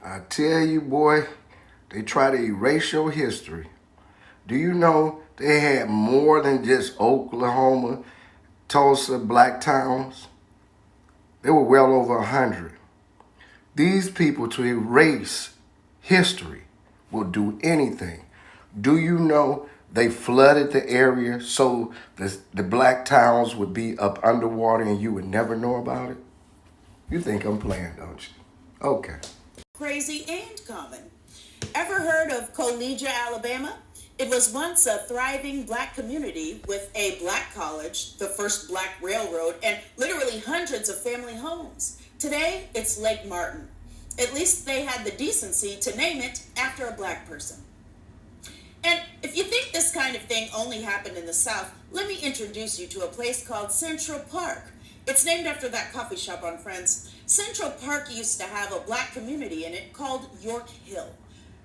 I tell you, boy, they try to erase your history. Do you know they had more than just Oklahoma, Tulsa, black towns? There were well over 100. These people, to erase history, will do anything. Do you know they flooded the area so the black towns would be up underwater and you would never know about it? You think I'm playing, don't you? Okay. Crazy and common. Ever heard of Collegia, Alabama? It was once a thriving black community with a black college, the first black railroad, and literally hundreds of family homes. Today, it's Lake Martin. At least they had the decency to name it after a black person. And if you think this kind of thing only happened in the South, let me introduce you to a place called Central Park. It's named after that coffee shop on Friends. Central Park used to have a black community in it called York Hill.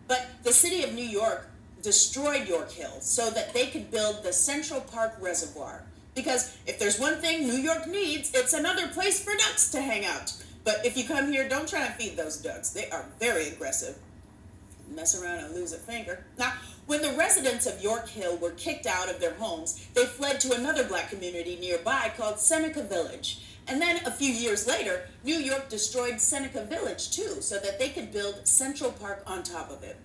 But the city of New York destroyed York Hill so that they could build the Central Park Reservoir. Because if there's one thing New York needs, it's another place for ducks to hang out. But if you come here, don't try and feed those ducks. They are very aggressive. Mess around and lose a finger. Now, when the residents of York Hill were kicked out of their homes, they fled to another black community nearby called Seneca Village. And then a few years later, New York destroyed Seneca Village too, so that they could build Central Park on top of it.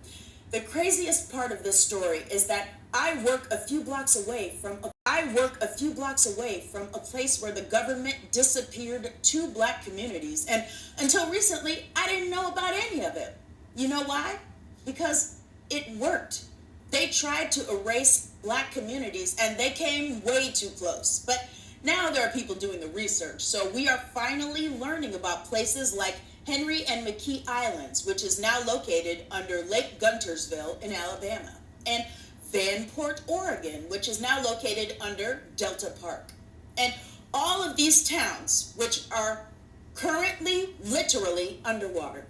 The craziest part of this story is that I work a few blocks away from a place where the government disappeared two black communities, and until recently, I didn't know about any of it. You know why? Because it worked. They tried to erase black communities and they came way too close. But now there are people doing the research, so we are finally learning about places like Henry and McKee Islands, which is now located under Lake Guntersville in Alabama, and Vanport, Oregon, which is now located under Delta Park. And all of these towns, which are currently literally underwater.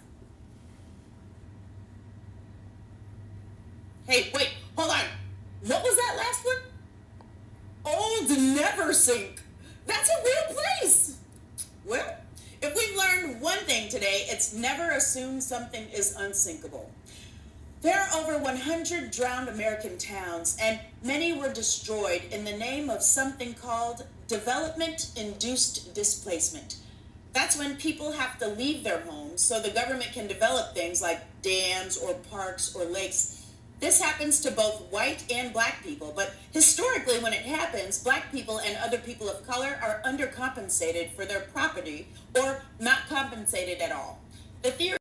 Hey, wait, hold on. What was that last one? Old Neversink. That's a real place. Well, if we've learned one thing today, it's never assume something is unsinkable. There are over 100 drowned American towns, and many were destroyed in the name of something called development-induced displacement. That's when people have to leave their homes so the government can develop things like dams or parks or lakes. This happens to both white and black people, but historically when it happens, black people and other people of color are undercompensated for their property or not compensated at all. The theory